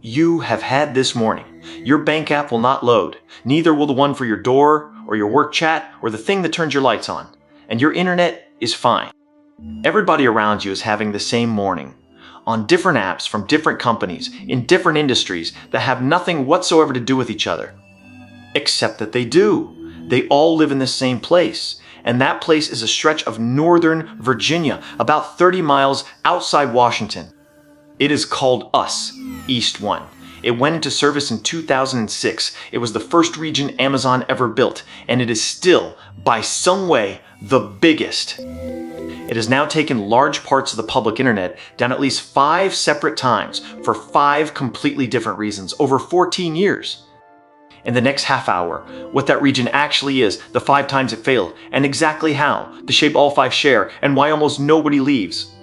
you have had this morning. Your bank app will not load. Neither will the one for your door, or your work chat, or the thing that turns your lights on. And your internet is fine. Everybody around you is having the same morning. On different apps from different companies, in different industries that have nothing whatsoever to do with each other. Except that they do. They all live in the same place. And that place is a stretch of northern Virginia, about 30 miles outside Washington. It is called us-east-1. It went into service in 2006. It was the first region Amazon ever built, and it is still, by some way, the biggest. It has now taken large parts of the public internet down at least 5 separate times for 5 completely different reasons over 14 years. In the next half hour, what that region actually is, the 5 times it failed, and exactly how, the shape all 5 share, and why almost nobody leaves.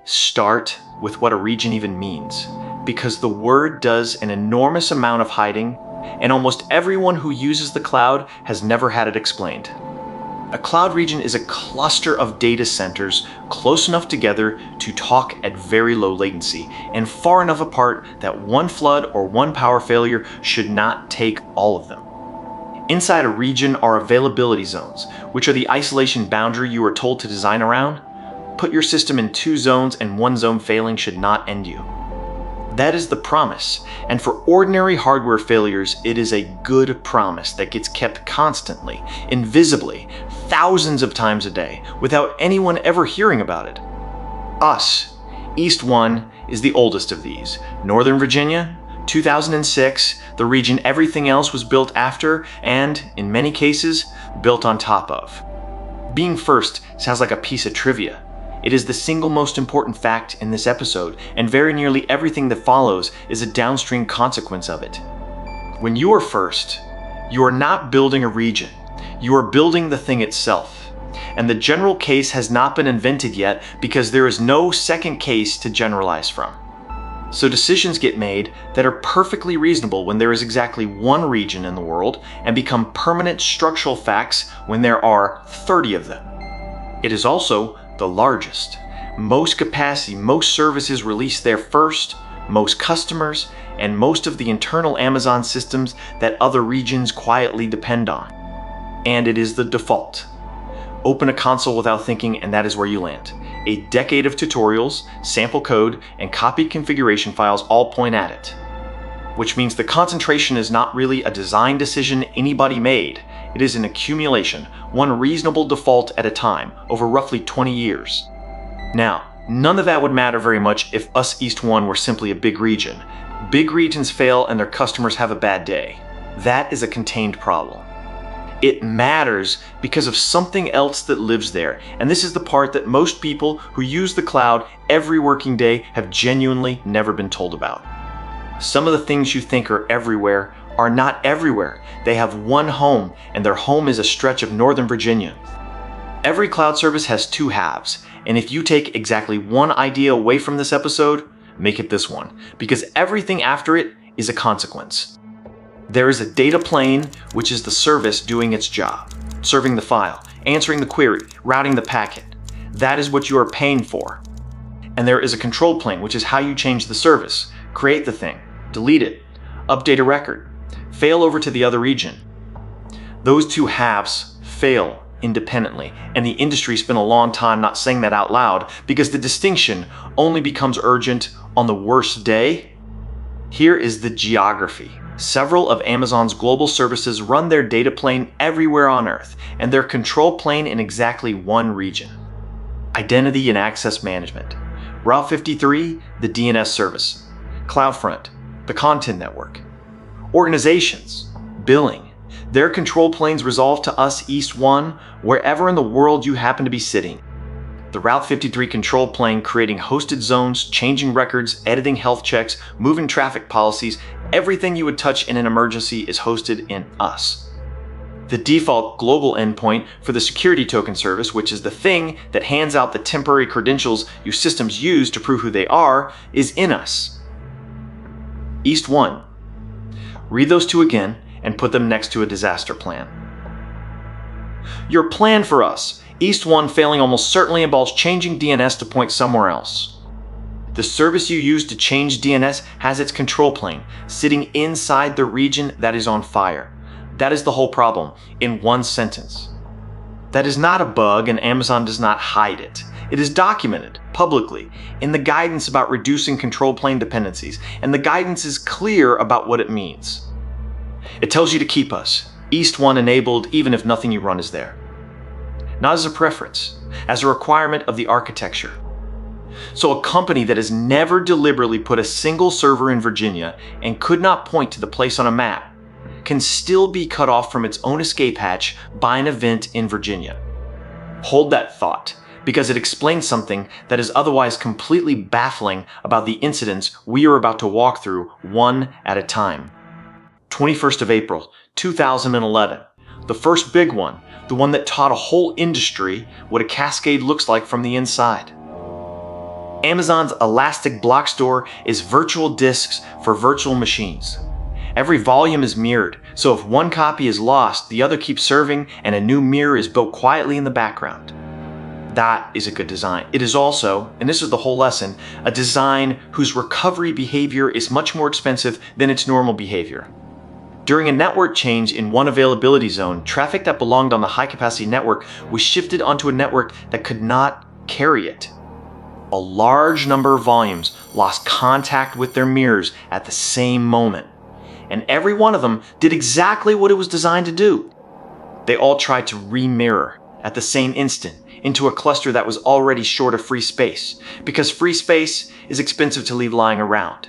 Start with what a region even means, because the word does an enormous amount of hiding, and almost everyone who uses the cloud has never had it explained. A cloud region is a cluster of data centers close enough together to talk at very low latency and far enough apart that one flood or one power failure should not take all of them. Inside a region are availability zones, which are the isolation boundary you are told to design around. Put your system in 2 zones and 1 zone failing should not end you. That is the promise, and for ordinary hardware failures, it is a good promise that gets kept constantly, invisibly, thousands of times a day, without anyone ever hearing about it. Us-east-1 is the oldest of these. Northern Virginia, 2006, the region everything else was built after, and, in many cases, built on top of. Being first sounds like a piece of trivia. It is the single most important fact in this episode, and very nearly everything that follows is a downstream consequence of it. When you are first, you are not building a region, you are building the thing itself. And the general case has not been invented yet because there is no second case to generalize from. So decisions get made that are perfectly reasonable when there is exactly one region in the world and become permanent structural facts when there are 30 of them. It is also the largest. Most capacity, most services released there first, most customers, and most of the internal Amazon systems that other regions quietly depend on. And it is the default. Open a console without thinking and that is where you land. A decade of tutorials, sample code, and copied configuration files all point at it. Which means the concentration is not really a design decision anybody made. It is an accumulation, one reasonable default at a time, over roughly 20 years. Now, none of that would matter very much if us-east-1 were simply a big region. Big regions fail and their customers have a bad day. That is a contained problem. It matters because of something else that lives there, and this is the part that most people who use the cloud every working day have genuinely never been told about. Some of the things you think are everywhere are not everywhere. They have one home, and their home is a stretch of Northern Virginia. Every cloud service has 2 halves, and if you take exactly one idea away from this episode, make it this one, because everything after it is a consequence. There is a data plane, which is the service doing its job, serving the file, answering the query, routing the packet. That is what you are paying for. And there is a control plane, which is how you change the service, create the thing, delete it, update a record, fail over to the other region. Those 2 halves fail independently, and the industry spent a long time not saying that out loud because the distinction only becomes urgent on the worst day. Here is the geography. Several of Amazon's global services run their data plane everywhere on Earth, and their control plane in exactly one region. Identity and access management. Route 53, the DNS service. CloudFront, the content network. Organizations, billing. Their control planes resolve to us-east-1 wherever in the world you happen to be sitting. The Route 53 control plane creating hosted zones, changing records, editing health checks, moving traffic policies, everything you would touch in an emergency is hosted in us. The default global endpoint for the security token service, which is the thing that hands out the temporary credentials your systems use to prove who they are, is in us. East-1. Read those 2 again and put them next to a disaster plan. Your plan for us East-1 failing almost certainly involves changing DNS to point somewhere else. The service you use to change DNS has its control plane sitting inside the region that is on fire. That is the whole problem, in one sentence. That is not a bug, and Amazon does not hide it. It is documented publicly in the guidance about reducing control plane dependencies, and the guidance is clear about what it means. It tells you to keep us East-1 enabled even if nothing you run is there. Not as a preference, as a requirement of the architecture. So a company that has never deliberately put a single server in Virginia and could not point to the place on a map can still be cut off from its own escape hatch by an event in Virginia. Hold that thought, because it explains something that is otherwise completely baffling about the incidents we are about to walk through one at a time. 21st of April, 2011. The first big one, the one that taught a whole industry what a cascade looks like from the inside. Amazon's Elastic Block Store is virtual disks for virtual machines. Every volume is mirrored, so if one copy is lost, the other keeps serving and a new mirror is built quietly in the background. That is a good design. It is also, and this is the whole lesson, a design whose recovery behavior is much more expensive than its normal behavior. During a network change in one availability zone, traffic that belonged on the high-capacity network was shifted onto a network that could not carry it. A large number of volumes lost contact with their mirrors at the same moment, and every one of them did exactly what it was designed to do. They all tried to re-mirror at the same instant into a cluster that was already short of free space, because free space is expensive to leave lying around.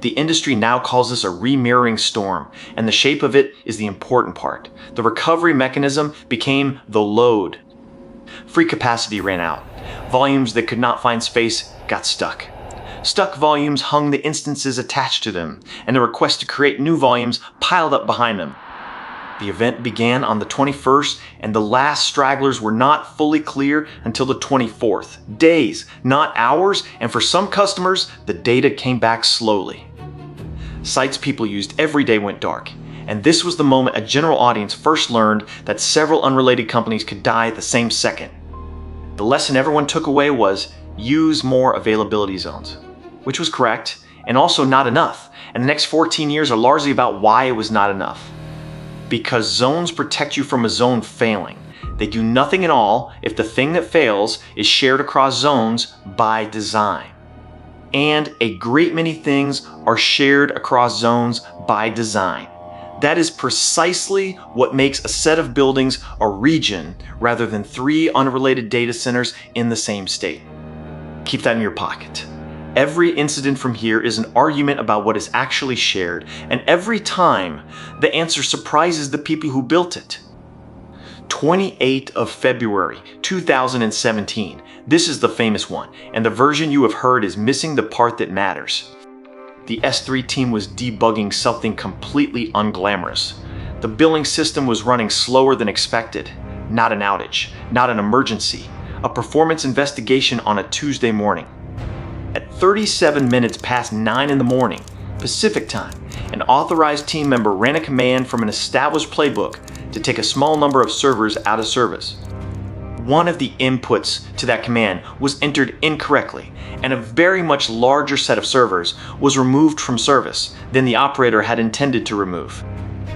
The industry now calls this a remirroring storm, and the shape of it is the important part. The recovery mechanism became the load. Free capacity ran out. Volumes that could not find space got stuck. Stuck volumes hung the instances attached to them, and the request to create new volumes piled up behind them. The event began on the 21st, and the last stragglers were not fully clear until the 24th. Days, not hours, and for some customers, the data came back slowly. Sites people used every day went dark, and this was the moment a general audience first learned that several unrelated companies could die at the same second. The lesson everyone took away was, use more availability zones, which was correct, and also not enough, and the next 14 years are largely about why it was not enough. Because zones protect you from a zone failing. They do nothing at all if the thing that fails is shared across zones by design. And a great many things are shared across zones by design. That is precisely what makes a set of buildings a region rather than three unrelated data centers in the same state. Keep that in your pocket. Every incident from here is an argument about what is actually shared, and every time the answer surprises the people who built it. 28th of February, 2017. This is the famous one, and the version you have heard is missing the part that matters. The S3 team was debugging something completely unglamorous. The billing system was running slower than expected. Not an outage, not an emergency, a performance investigation on a Tuesday morning. At 37 minutes past 9 in the morning, Pacific time, an authorized team member ran a command from an established playbook to take a small number of servers out of service. One of the inputs to that command was entered incorrectly, and a very much larger set of servers was removed from service than the operator had intended to remove.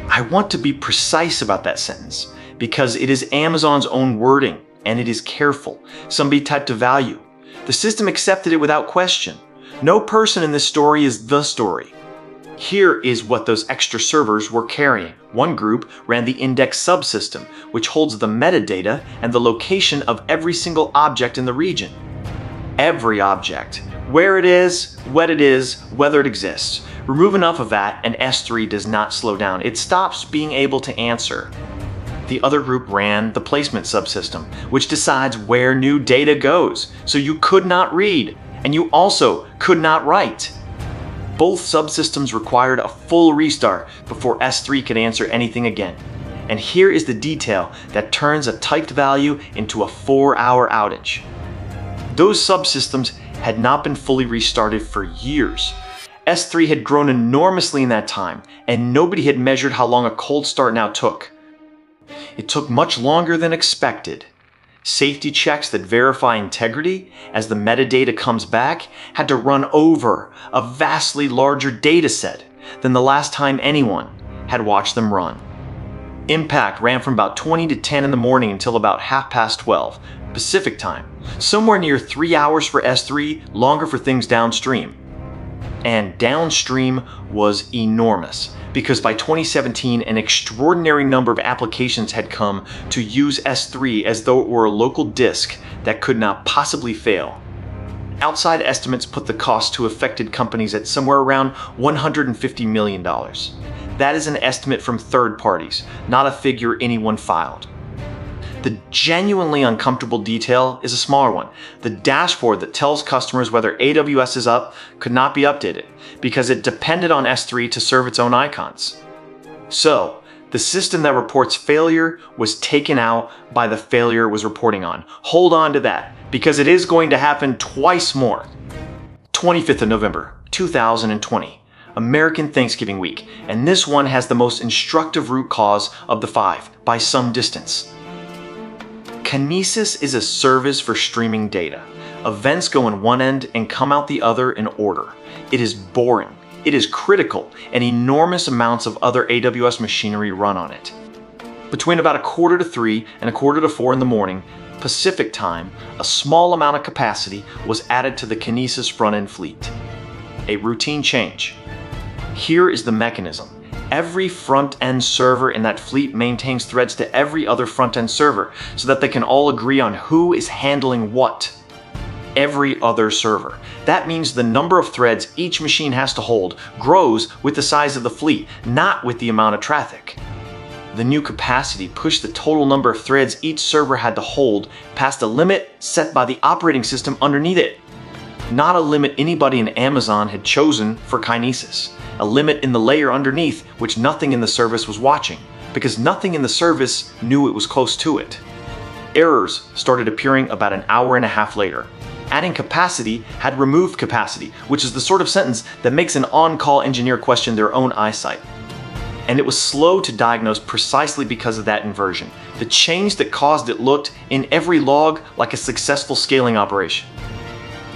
I want to be precise about that sentence because it is Amazon's own wording and it is careful. Somebody typed a value. The system accepted it without question. No person in this story is the story. Here is what those extra servers were carrying. One group ran the index subsystem, which holds the metadata and the location of every single object in the region. Every object. Where it is, what it is, whether it exists. Remove enough of that and S3 does not slow down. It stops being able to answer. The other group ran the placement subsystem, which decides where new data goes. So you could not read, and you also could not write. Both subsystems required a full restart before S3 could answer anything again. And here is the detail that turns a typed value into a 4-hour outage. Those subsystems had not been fully restarted for years. S3 had grown enormously in that time, and nobody had measured how long a cold start now took. It took much longer than expected. Safety checks that verify integrity as the metadata comes back had to run over a vastly larger data set than the last time anyone had watched them run. Impact ran from about 20 to 10 in the morning until about 12:30 Pacific time, somewhere near 3 hours for S3, longer for things downstream. And downstream was enormous, because by 2017 an extraordinary number of applications had come to use S3 as though it were a local disk that could not possibly fail. Outside estimates put the cost to affected companies at somewhere around $150 million. That is an estimate from third parties, not a figure anyone filed. The genuinely uncomfortable detail is a smaller one. The dashboard that tells customers whether AWS is up could not be updated because it depended on S3 to serve its own icons. So, the system that reports failure was taken out by the failure it was reporting on. Hold on to that, because it is going to happen twice more. 25th of November, 2020. American Thanksgiving week, and this one has the most instructive root cause of the 5 by some distance. Kinesis is a service for streaming data. Events go in one end and come out the other in order. It is boring. It is critical, and enormous amounts of other AWS machinery run on it. Between about 2:45 and 4:15 in the morning, Pacific time, a small amount of capacity was added to the Kinesis front-end fleet. A routine change. Here is the mechanism. Every front-end server in that fleet maintains threads to every other front-end server so that they can all agree on who is handling what. Every other server. That means the number of threads each machine has to hold grows with the size of the fleet, not with the amount of traffic. The new capacity pushed the total number of threads each server had to hold past a limit set by the operating system underneath it. Not a limit anybody in Amazon had chosen for Kinesis. A limit in the layer underneath which nothing in the service was watching, because nothing in the service knew it was close to it. Errors started appearing about an hour and a half later. Adding capacity had removed capacity, which is the sort of sentence that makes an on-call engineer question their own eyesight. And it was slow to diagnose precisely because of that inversion. The change that caused it looked, in every log, like a successful scaling operation.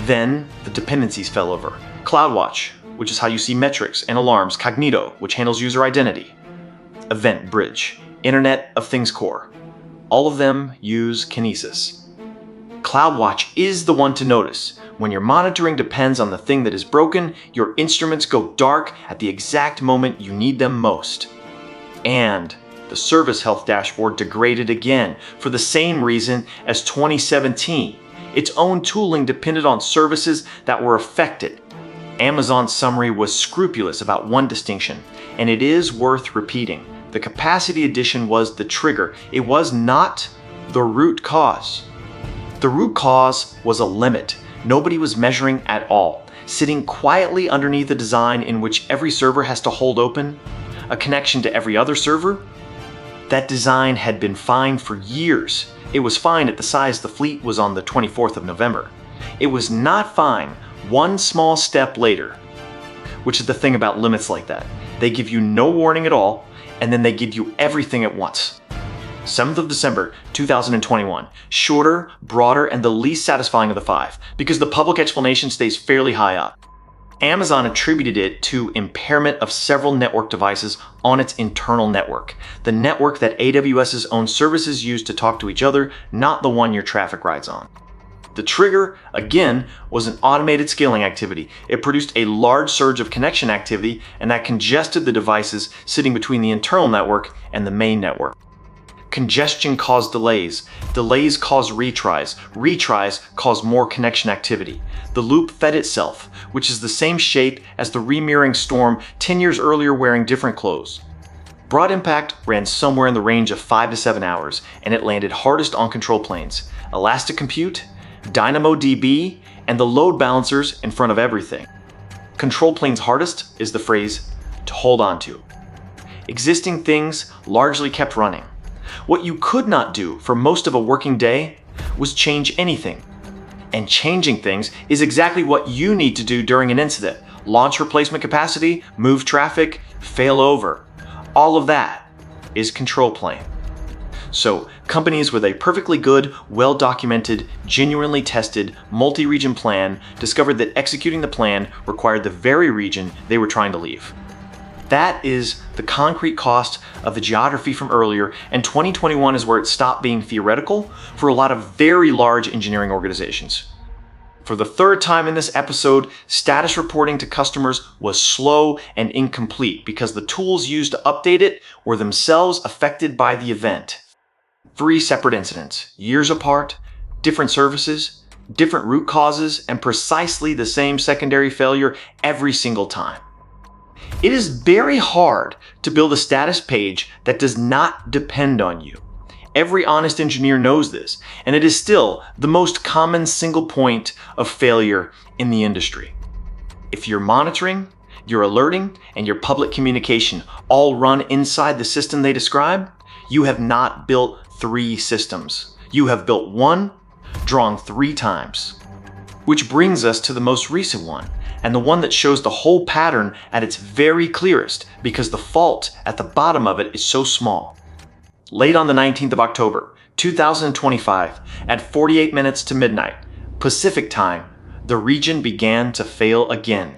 Then, the dependencies fell over. CloudWatch, which is how you see metrics and alarms, Cognito, which handles user identity, Event Bridge, Internet of Things Core. All of them use Kinesis. CloudWatch is the one to notice. When your monitoring depends on the thing that is broken, your instruments go dark at the exact moment you need them most. And the service health dashboard degraded again for the same reason as 2017. Its own tooling depended on services that were affected. Amazon's summary was scrupulous about one distinction, and it is worth repeating. The capacity addition was the trigger. It was not the root cause. The root cause was a limit nobody was measuring at all, sitting quietly underneath a design in which every server has to hold open a connection to every other server. That design had been fine for years. It was fine at the size the fleet was on the 24th of November. It was not fine one small step later, which is the thing about limits like that. They give you no warning at all, and then they give you everything at once. 7th of December, 2021. Shorter, broader, and the least satisfying of the 5, because the public explanation stays fairly high up. Amazon attributed it to impairment of several network devices on its internal network, the network that AWS's own services use to talk to each other, not the one your traffic rides on. The trigger, again, was an automated scaling activity. It produced a large surge of connection activity, and that congested the devices sitting between the internal network and the main network. Congestion caused delays. Delays caused retries. Retries caused more connection activity. The loop fed itself, which is the same shape as the remirroring storm 10 years earlier wearing different clothes. Broad impact ran somewhere in the range of 5 to 7 hours, and it landed hardest on control planes, Elastic Compute, DynamoDB, and the load balancers in front of everything. Control planes hardest is the phrase to hold on to. Existing things largely kept running. What you could not do for most of a working day was change anything. And changing things is exactly what you need to do during an incident. Launch replacement capacity, move traffic, fail over. All of that is control plane. So, companies with a perfectly good, well-documented, genuinely tested, multi-region plan discovered that executing the plan required the very region they were trying to leave. That is the concrete cost of the geography from earlier, and 2021 is where it stopped being theoretical for a lot of very large engineering organizations. For the third time in this episode, status reporting to customers was slow and incomplete because the tools used to update it were themselves affected by the event. 3 separate incidents, years apart, different services, different root causes, and precisely the same secondary failure every single time. It is very hard to build a status page that does not depend on you. Every honest engineer knows this, and it is still the most common single point of failure in the industry. If your monitoring, your alerting, and your public communication all run inside the system they describe, you have not built 3 systems. You have built one, drawn 3 times. Which brings us to the most recent one, and the one that shows the whole pattern at its very clearest because the fault at the bottom of it is so small. Late on the 19th of October, 2025, at 48 minutes to midnight, Pacific time, the region began to fail again.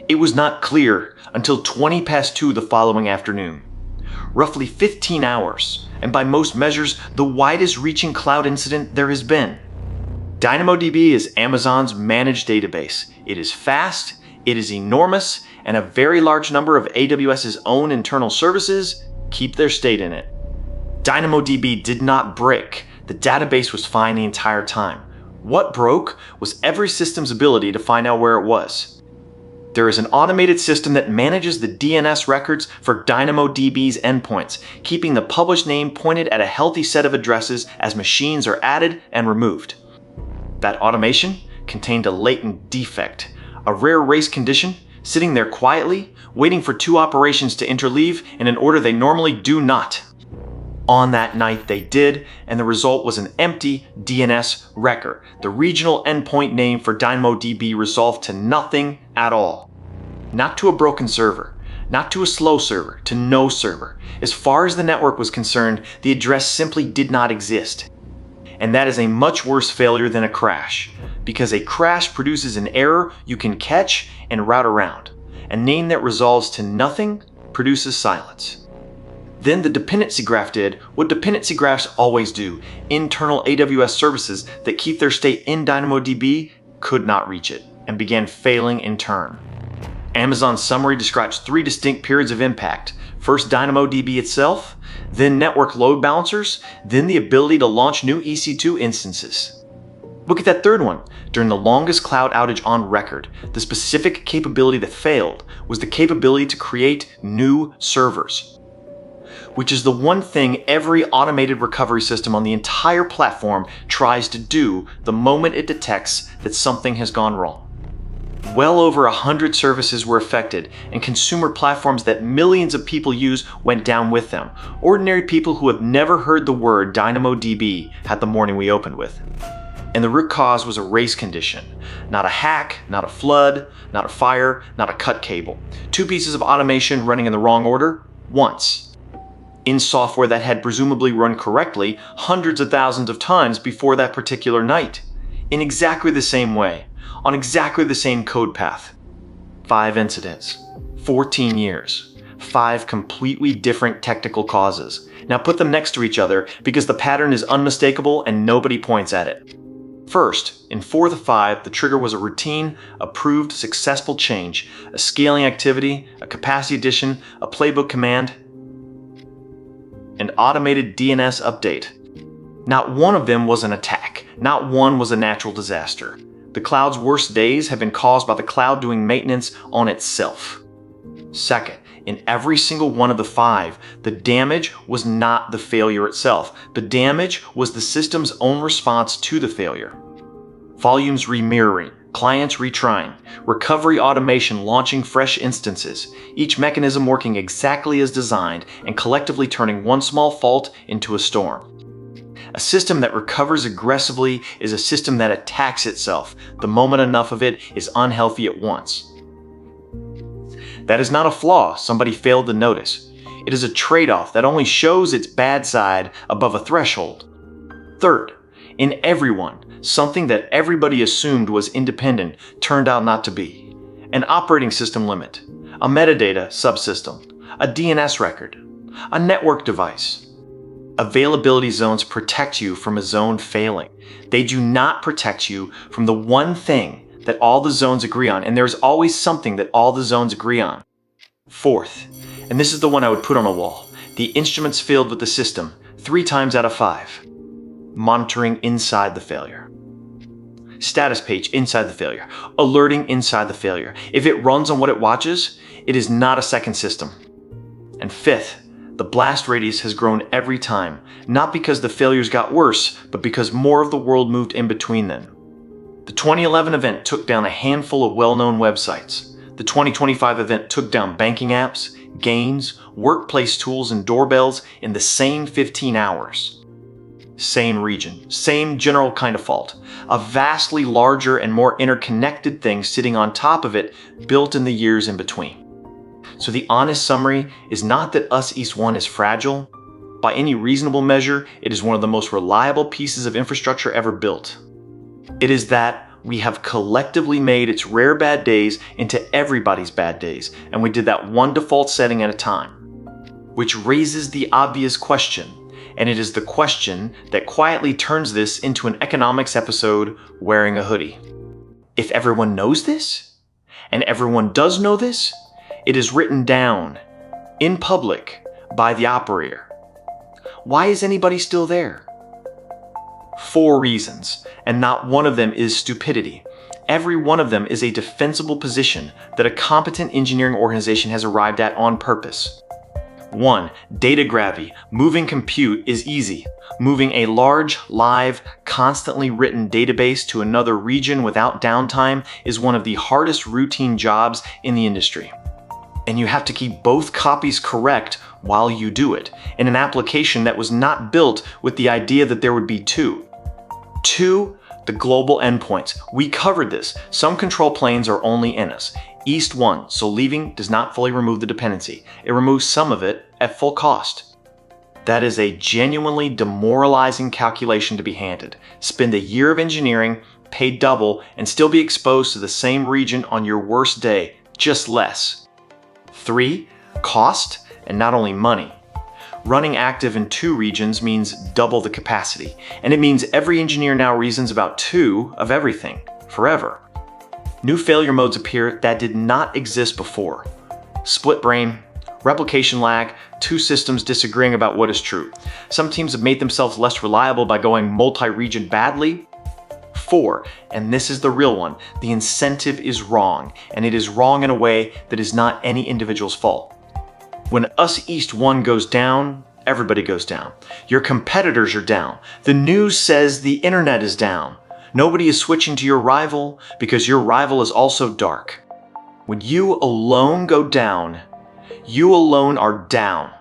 It was not clear until 20 past 2 the following afternoon. Roughly 15 hours, and by most measures, the widest reaching cloud incident there has been. DynamoDB is Amazon's managed database. It is fast, it is enormous, and a very large number of AWS's own internal services keep their state in it. DynamoDB did not break. The database was fine the entire time. What broke was every system's ability to find out where it was. There is an automated system that manages the DNS records for DynamoDB's endpoints, keeping the published name pointed at a healthy set of addresses as machines are added and removed. That automation contained a latent defect, a rare race condition, sitting there quietly, waiting for 2 operations to interleave in an order they normally do not. On that night they did, and the result was an empty DNS record. The regional endpoint name for DynamoDB resolved to nothing at all. Not to a broken server, not to a slow server, to no server. As far as the network was concerned, the address simply did not exist. And that is a much worse failure than a crash, because a crash produces an error you can catch and route around. A name that resolves to nothing produces silence. Then the dependency graph did what dependency graphs always do. Internal AWS services that keep their state in DynamoDB could not reach it and began failing in turn. Amazon's summary describes 3 distinct periods of impact. First DynamoDB itself, then network load balancers, then the ability to launch new EC2 instances. Look at that third one. During the longest cloud outage on record, the specific capability that failed was the capability to create new servers, which is the one thing every automated recovery system on the entire platform tries to do the moment it detects that something has gone wrong. Well over 100 services were affected, and consumer platforms that millions of people use went down with them. Ordinary people who have never heard the word DynamoDB had the morning we opened with. And the root cause was a race condition. Not a hack, not a flood, not a fire, not a cut cable. 2 pieces of automation running in the wrong order, once. In software that had presumably run correctly hundreds of thousands of times before that particular night. In exactly the same way, on exactly the same code path. 5 incidents, 14 years, 5 completely different technical causes. Now put them next to each other because the pattern is unmistakable and nobody points at it. First, in 4 of the 5, the trigger was a routine, approved, successful change, a scaling activity, a capacity addition, a playbook command, an automated DNS update. Not one of them was an attack. Not one was a natural disaster. The cloud's worst days have been caused by the cloud doing maintenance on itself. Second, in every single one of the 5, the damage was not the failure itself. The damage was the system's own response to the failure. Volumes remirroring, clients retrying, recovery automation launching fresh instances, each mechanism working exactly as designed and collectively turning one small fault into a storm. A system that recovers aggressively is a system that attacks itself the moment enough of it is unhealthy at once. That is not a flaw somebody failed to notice. It is a trade-off that only shows its bad side above a threshold. Third, in everyone, something that everybody assumed was independent turned out not to be. An operating system limit, a metadata subsystem, a DNS record, a network device. Availability zones protect you from a zone failing. They do not protect you from the one thing that all the zones agree on, and there's always something that all the zones agree on. Fourth, and this is the one I would put on a wall, the instruments failed with the system 3 times out of 5. Monitoring inside the failure. Status page inside the failure. Alerting inside the failure. If it runs on what it watches, it is not a second system. And fifth, the blast radius has grown every time, not because the failures got worse, but because more of the world moved in between them. The 2011 event took down a handful of well-known websites. The 2025 event took down banking apps, games, workplace tools, and doorbells in the same 15 hours. Same region, same general kind of fault. A vastly larger and more interconnected thing sitting on top of it, built in the years in between. So the honest summary is not that us-east-1 is fragile. By any reasonable measure, it is one of the most reliable pieces of infrastructure ever built. It is that we have collectively made its rare bad days into everybody's bad days, and we did that one default setting at a time. Which raises the obvious question, and it is the question that quietly turns this into an economics episode wearing a hoodie. If everyone knows this, and everyone does know this, it is written down, in public, by the operator. Why is anybody still there? 4 reasons, and not one of them is stupidity. Every one of them is a defensible position that a competent engineering organization has arrived at on purpose. 1. Data gravity. Moving compute is easy. Moving a large, live, constantly written database to another region without downtime is one of the hardest routine jobs in the industry. And you have to keep both copies correct while you do it, in an application that was not built with the idea that there would be 2. 2. The global endpoints. We covered this. Some control planes are only NS. East-1, so leaving does not fully remove the dependency. It removes some of it at full cost. That is a genuinely demoralizing calculation to be handed. Spend a year of engineering, pay double, and still be exposed to the same region on your worst day, just less. 3. Cost, and not only money. Running active in 2 regions means double the capacity, and it means every engineer now reasons about 2 of everything, forever. New failure modes appear that did not exist before. Split brain, replication lag, 2 systems disagreeing about what is true. Some teams have made themselves less reliable by going multi-region badly. 4, and this is the real one, the incentive is wrong, and it is wrong in a way that is not any individual's fault. When us-east-1 goes down, everybody goes down. Your competitors are down. The news says the internet is down. Nobody is switching to your rival because your rival is also dark. When you alone go down, you alone are down.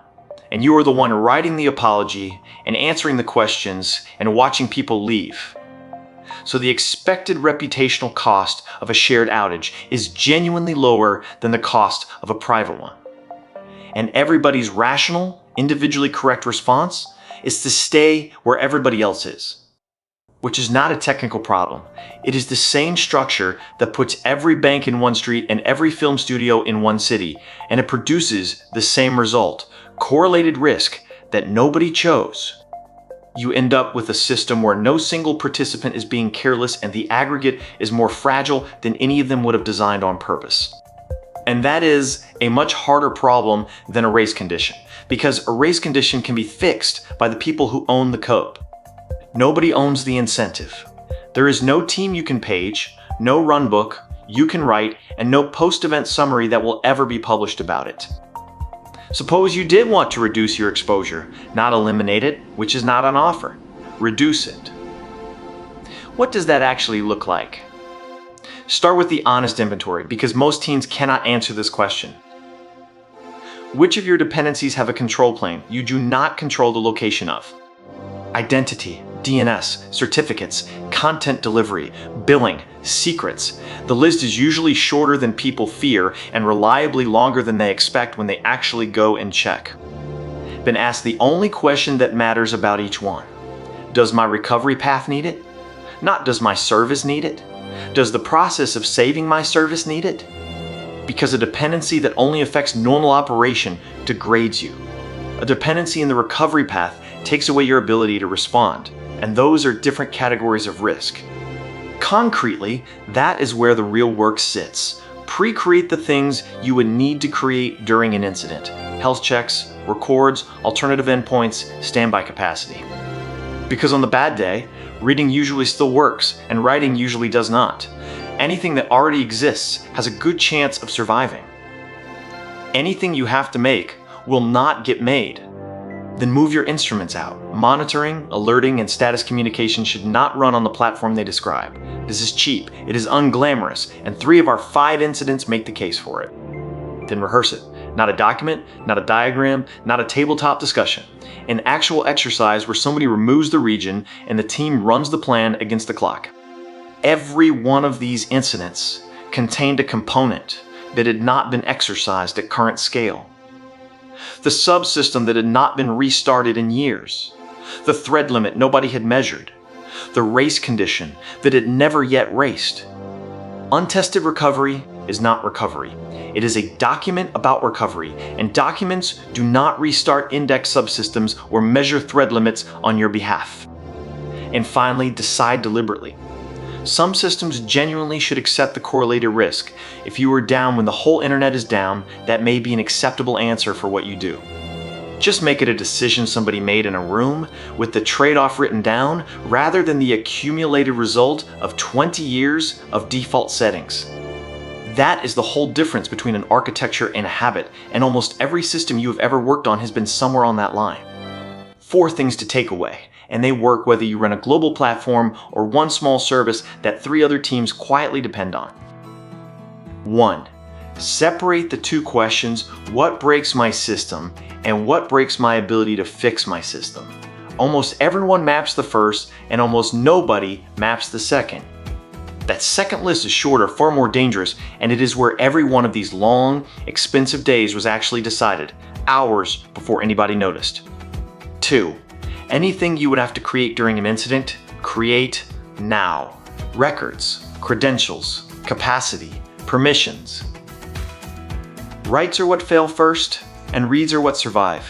And you are the one writing the apology and answering the questions and watching people leave. So the expected reputational cost of a shared outage is genuinely lower than the cost of a private one. And everybody's rational, individually correct response is to stay where everybody else is. Which is not a technical problem. It is the same structure that puts every bank in one street and every film studio in one city, and it produces the same result, correlated risk that nobody chose. You end up with a system where no single participant is being careless and the aggregate is more fragile than any of them would have designed on purpose. And that is a much harder problem than a race condition, because a race condition can be fixed by the people who own the code. Nobody owns the incentive. There is no team you can page, no runbook you can write, and no post-event summary that will ever be published about it. Suppose you did want to reduce your exposure, not eliminate it, which is not on offer. Reduce it. What does that actually look like? Start with the honest inventory, because most teams cannot answer this question. Which of your dependencies have a control plane you do not control the location of? Identity, DNS, certificates, content delivery, billing, secrets. The list is usually shorter than people fear and reliably longer than they expect when they actually go and check. been asked the only question that matters about each one. Does my recovery path need it? Not does my service need it? Does the process of saving my service need it? Because a dependency that only affects normal operation degrades you. A dependency in the recovery path takes away your ability to respond, and those are different categories of risk. Concretely, that is where the real work sits. Pre-create the things you would need to create during an incident. Health checks, records, alternative endpoints, standby capacity. Because on the bad day, reading usually still works, and writing usually does not. Anything that already exists has a good chance of surviving. Anything you have to make will not get made. Then move your instruments out. Monitoring, alerting, and status communication should not run on the platform they describe. This is cheap, it is unglamorous, and 3 of our 5 incidents make the case for it. Then rehearse it. Not a document, not a diagram, not a tabletop discussion. An actual exercise where somebody removes the region and the team runs the plan against the clock. Every one of these incidents contained a component that had not been exercised at current scale. The subsystem that had not been restarted in years. The thread limit nobody had measured. The race condition that had never yet raced. Untested recovery is not recovery. It is a document about recovery, and documents do not restart index subsystems or measure thread limits on your behalf. And finally, decide deliberately. Some systems genuinely should accept the correlated risk. If you are down when the whole internet is down, that may be an acceptable answer for what you do. Just make it a decision somebody made in a room with the trade-off written down rather than the accumulated result of 20 years of default settings. That is the whole difference between an architecture and a habit, and almost every system you have ever worked on has been somewhere on that line. 4 things to take away, and they work whether you run a global platform or one small service that 3 other teams quietly depend on. 1. Separate the 2 questions, what breaks my system and what breaks my ability to fix my system. Almost everyone maps the first and almost nobody maps the second. That second list is shorter, far more dangerous, and it is where every one of these long, expensive days was actually decided, hours before anybody noticed. 2. Anything you would have to create during an incident, create now. Records, credentials, capacity, permissions. Writes are what fail first, and reads are what survive.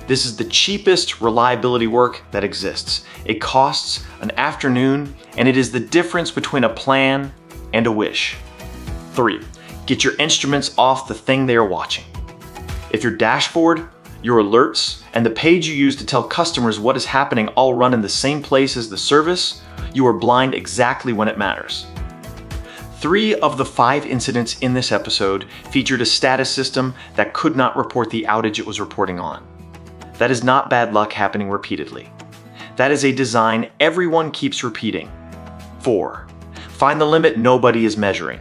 This is the cheapest reliability work that exists. It costs an afternoon, and it is the difference between a plan and a wish. 3. Get your instruments off the thing they are watching. If your dashboard, your alerts, and the page you use to tell customers what is happening all run in the same place as the service, you are blind exactly when it matters. 3 of the 5 incidents in this episode featured a status system that could not report the outage it was reporting on. That is not bad luck happening repeatedly. That is a design everyone keeps repeating. 4. Find the limit nobody is measuring.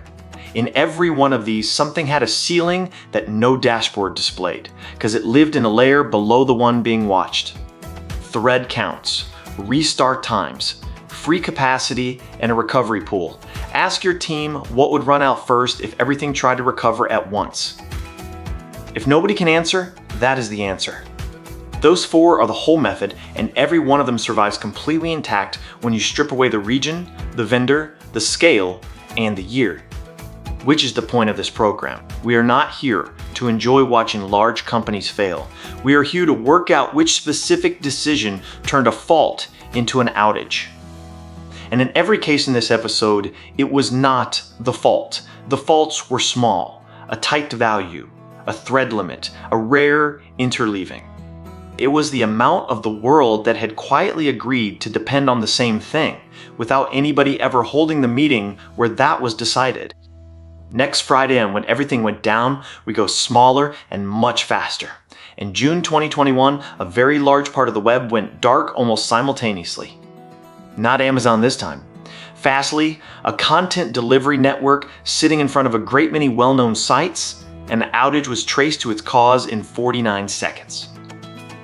In every one of these, something had a ceiling that no dashboard displayed, because it lived in a layer below the one being watched. Thread counts, restart times, free capacity, and a recovery pool. Ask your team what would run out first if everything tried to recover at once. If nobody can answer, that is the answer. Those 4 are the whole method, and every one of them survives completely intact when you strip away the region, the vendor, the scale, and the year. Which is the point of this program. We are not here to enjoy watching large companies fail. We are here to work out which specific decision turned a fault into an outage. And in every case in this episode, it was not the fault. The faults were small, a typed value, a thread limit, a rare interleaving. It was the amount of the world that had quietly agreed to depend on the same thing, without anybody ever holding the meeting where that was decided. Next Friday, and when everything went down, we go smaller and much faster. In June 2021, a very large part of the web went dark almost simultaneously. Not Amazon this time. Fastly, a content delivery network sitting in front of a great many well-known sites, and the outage was traced to its cause in 49 seconds.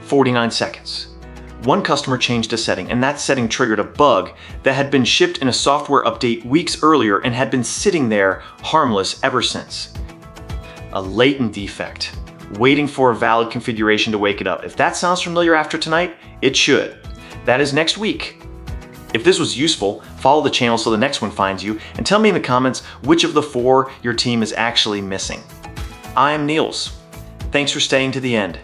49 seconds. One customer changed a setting, and that setting triggered a bug that had been shipped in a software update weeks earlier and had been sitting there harmless ever since. A latent defect, waiting for a valid configuration to wake it up. If that sounds familiar after tonight, it should. That is next week. If this was useful, follow the channel so the next one finds you, and tell me in the comments which of the 4 your team is actually missing. I'm Niels. Thanks for staying to the end.